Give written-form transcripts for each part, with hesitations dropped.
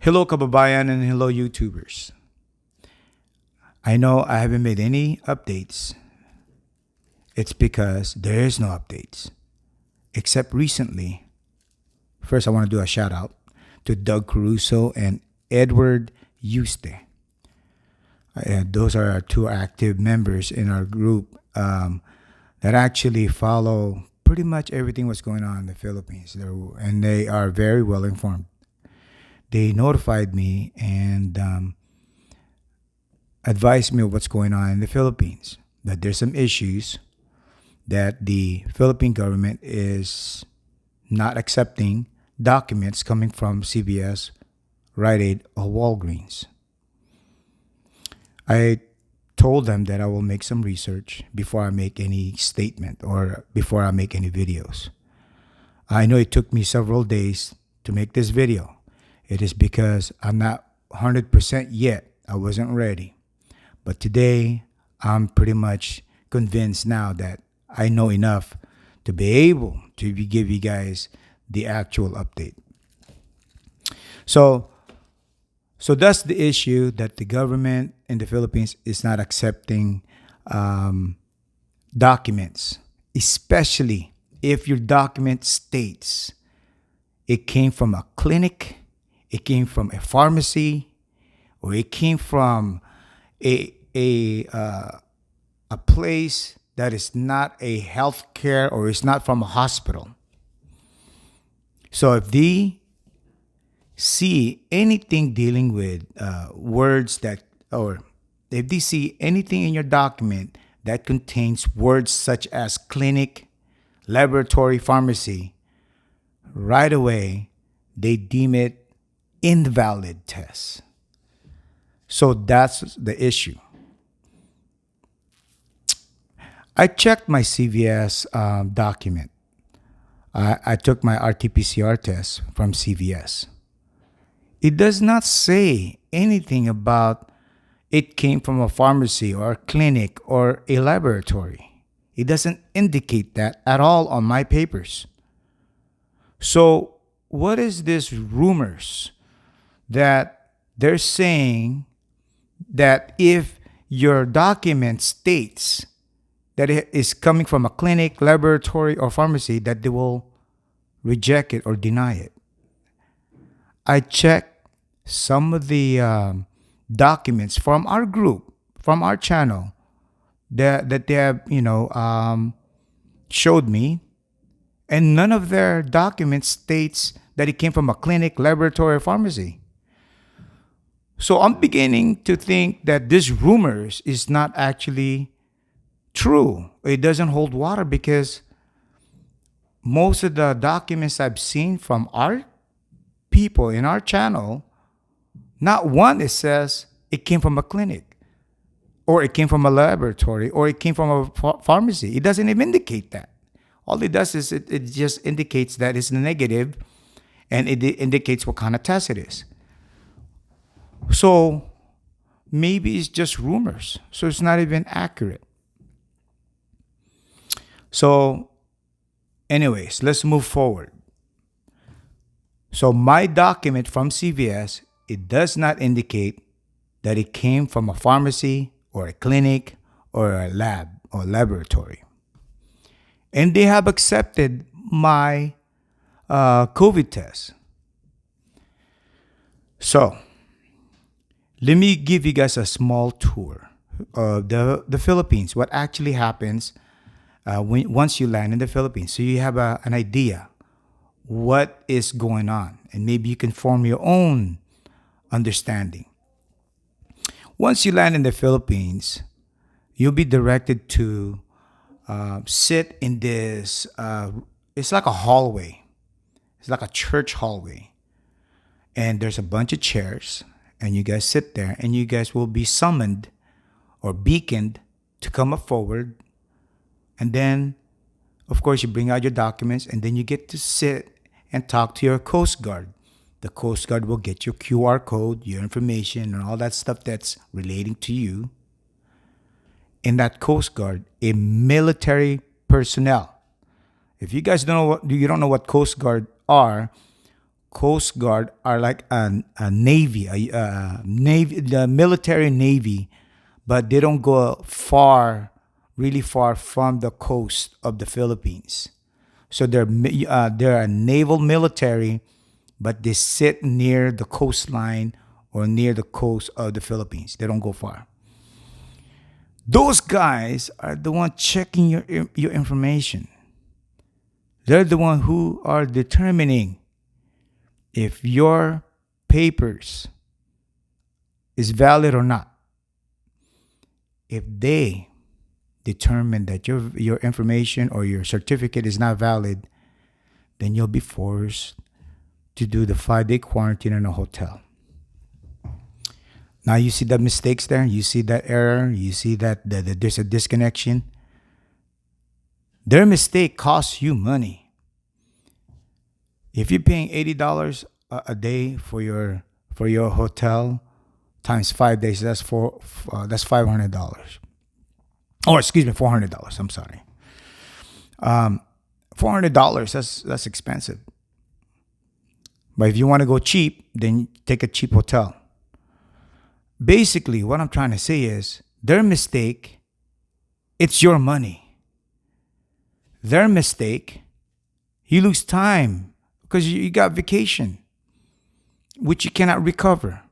Hello kababayan and hello YouTubers. I know I haven't made any updates. It's because there is no updates. Except recently. First I want to do a shout out to Doug Caruso and Edward Yuste. Those are our two active members in our group that actually follow pretty much everything that's going on in the Philippines. And they are very well informed. They notified me and advised me of what's going on in the Philippines. That there's some issues that the Philippine government is not accepting documents coming from CVS, RITE AID, or WALGREENS. I told them that I will make some research before I make any statement or before I make any videos. I know it took me several days to make this video. It is because I'm not 100% yet. I wasn't ready. But today, I'm pretty much convinced now that I know enough to be able to give you guys the actual update. So that's the issue, that the government in the Philippines is not accepting documents, especially if your document states it came from a clinic, it came from a pharmacy, or it came from a place that is not a healthcare or is not from a hospital. So if they see anything dealing with words that, or if they see anything in your document that contains words such as clinic, laboratory, pharmacy, right away they deem it invalid test. So that's the issue. I checked my CVS document. I took my RTPCR test from CVS. It does not say anything about it came from a pharmacy or a clinic or a laboratory. It doesn't indicate that at all on my papers. So what is this rumors that they're saying that if your document states that it is coming from a clinic, laboratory, or pharmacy, that they will reject it or deny it? I checked some of the documents from our group, from our channel, that they have, showed me, and none of their documents states that it came from a clinic, laboratory, or pharmacy. So I'm beginning to think that this rumors is not actually true. It doesn't hold water because most of the documents I've seen from our people in our channel, not one it says it came from a clinic or it came from a laboratory or it came from a pharmacy. It doesn't even indicate that. All it does is it just indicates that it's negative, and it indicates what kind of test it is. So maybe it's just rumors. So it's not even accurate. So anyways, let's move forward. So my document from CVS, it does not indicate that it came from a pharmacy or a clinic or a lab or laboratory. And they have accepted my COVID test. So let me give you guys a small tour of the Philippines, what actually happens once you land in the Philippines. So you have an idea what is going on, and maybe you can form your own understanding. Once you land in the Philippines, you'll be directed to sit in this, it's like a hallway. It's like a church hallway. And there's a bunch of chairs, and you guys sit there, and you guys will be summoned or beaconed to come up forward. And then, of course, you bring out your documents, and then you get to sit and talk to your Coast Guard. The Coast Guard will get your QR code, your information, and all that stuff that's relating to you. In that Coast Guard, a military personnel. If you guys don't know what Coast Guard are, Coast Guard are like a navy, navy, the military navy, but they don't go far, really far from the coast of the Philippines. So they're a naval military, but they sit near the coastline or near the coast of the Philippines. They don't go far. Those guys are the one checking your information. They're the one who are determining if your papers is valid or not. If they determine that your information or your certificate is not valid, then you'll be forced to do the 5-day quarantine in a hotel. Now you see the mistakes there. You see that error. You see that there's a disconnection. Their mistake costs you money. If you're paying $80 a day for your hotel times 5 days, that's $500. Or excuse me, $400. I'm sorry. $400. That's expensive. But if you want to go cheap, then take a cheap hotel. Basically, what I'm trying to say is their mistake, it's your money. Their mistake, you lose time because you got vacation, which you cannot recover.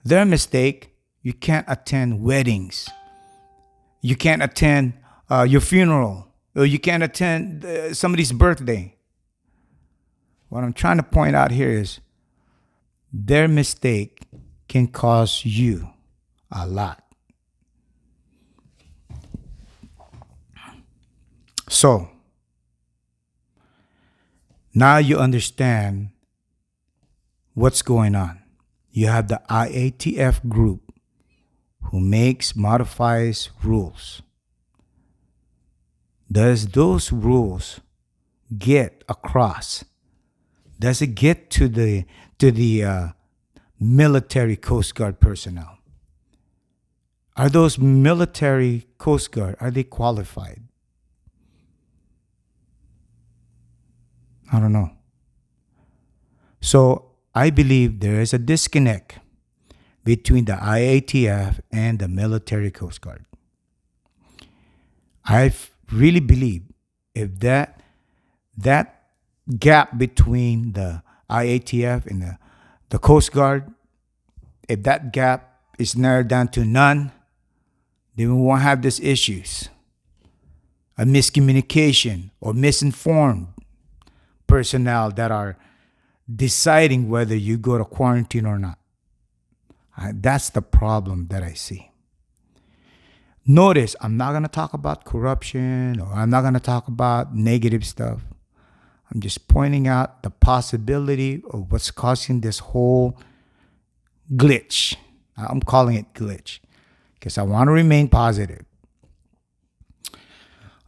Their mistake, you can't attend weddings. You can't attend your funeral. Or you can't attend somebody's birthday. What I'm trying to point out here is their mistake can cost you a lot. So, now you understand what's going on. You have the IATF group who modifies rules. Does those rules get across? Does it get to the military Coast Guard personnel? Are those military Coast Guard, are they qualified? I don't know. So I believe there is a disconnect between the IATF and the military Coast Guard. I really believe if that gap between the IATF and the Coast Guard, if that gap is narrowed down to none, then we won't have these issues. A miscommunication or misinformed personnel that are deciding whether you go to quarantine or not. That's the problem that I see. Notice, I'm not going to talk about corruption or I'm not going to talk about negative stuff. I'm just pointing out the possibility of what's causing this whole glitch. I'm calling it glitch because I want to remain positive.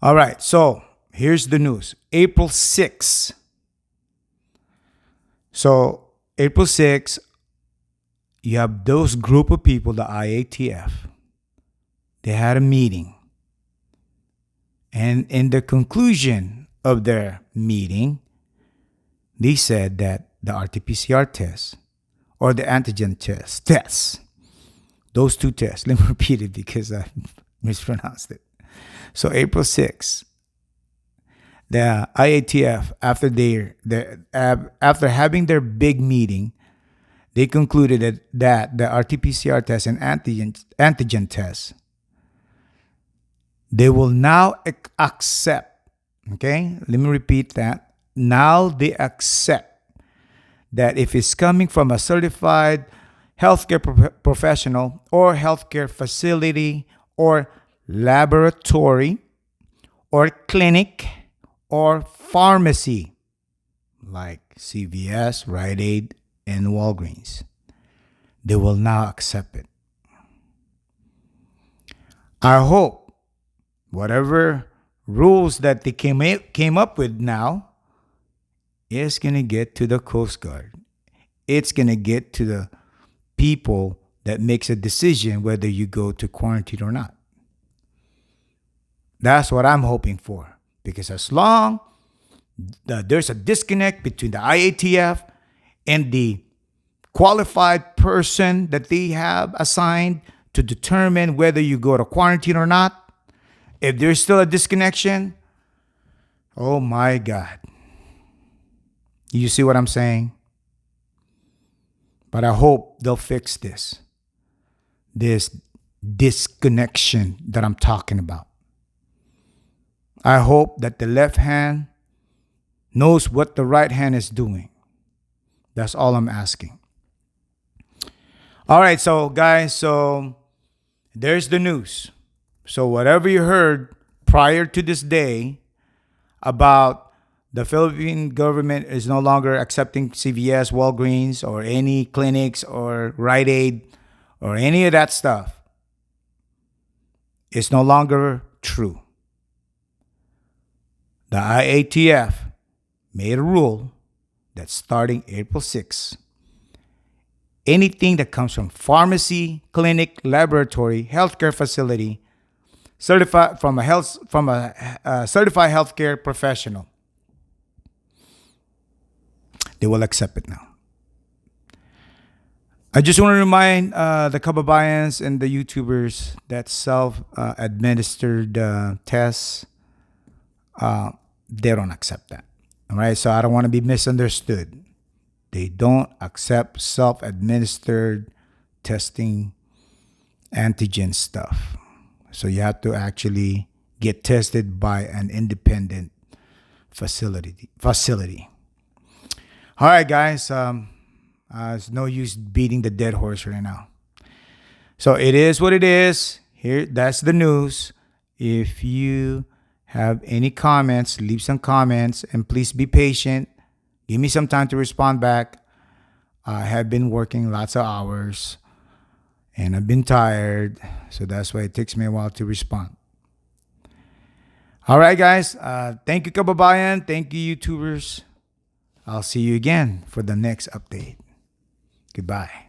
All right, so here's the news. April 6th. So April 6th, you have those group of people, the IATF. They had a meeting. And in the conclusion of their meeting, they said that the RTPCR test or the antigen tests, those two tests, let me repeat it because I mispronounced it. So April 6th, the IATF, after having their big meeting, they concluded that the RT-PCR test and antigen test, they will now accept, okay? Let me repeat that. Now they accept that if it's coming from a certified healthcare professional or healthcare facility or laboratory or clinic or pharmacy like CVS, RITE AID, and WALGREENS, they will now accept it. I hope whatever rules that they came up with now is going to get to the Coast Guard. It's going to get to the people that makes a decision whether you go to quarantine or not. That's what I'm hoping for. Because as long as there's a disconnect between the IATF and the qualified person that they have assigned to determine whether you go to quarantine or not, if there's still a disconnection, oh my God. You see what I'm saying? But I hope they'll fix this disconnection that I'm talking about. I hope that the left hand knows what the right hand is doing. That's all I'm asking. All right, so guys, so there's the news. So whatever you heard prior to this day about the Philippine government is no longer accepting CVS, Walgreens, or any clinics or RITE AID or any of that stuff, it's no longer true. The AITF made a rule that starting April 6th, anything that comes from pharmacy, clinic, laboratory, healthcare facility, certified from a certified healthcare professional, they will accept it now. I just want to remind the kababayans and the YouTubers that self-administered tests, they don't accept that. All right, so I don't want to be misunderstood. They don't accept self-administered testing antigen stuff. So you have to actually get tested by an independent facility. All right, guys. It's no use beating the dead horse right now. So it is what it is. Here, that's the news. If you have any comments, leave some comments, and please be patient. Give me some time to respond back. I have been working lots of hours, and I've been tired, so that's why it takes me a while to respond. All right, guys. Thank you, kababayan. Thank you, YouTubers. I'll see you again for the next update. Goodbye.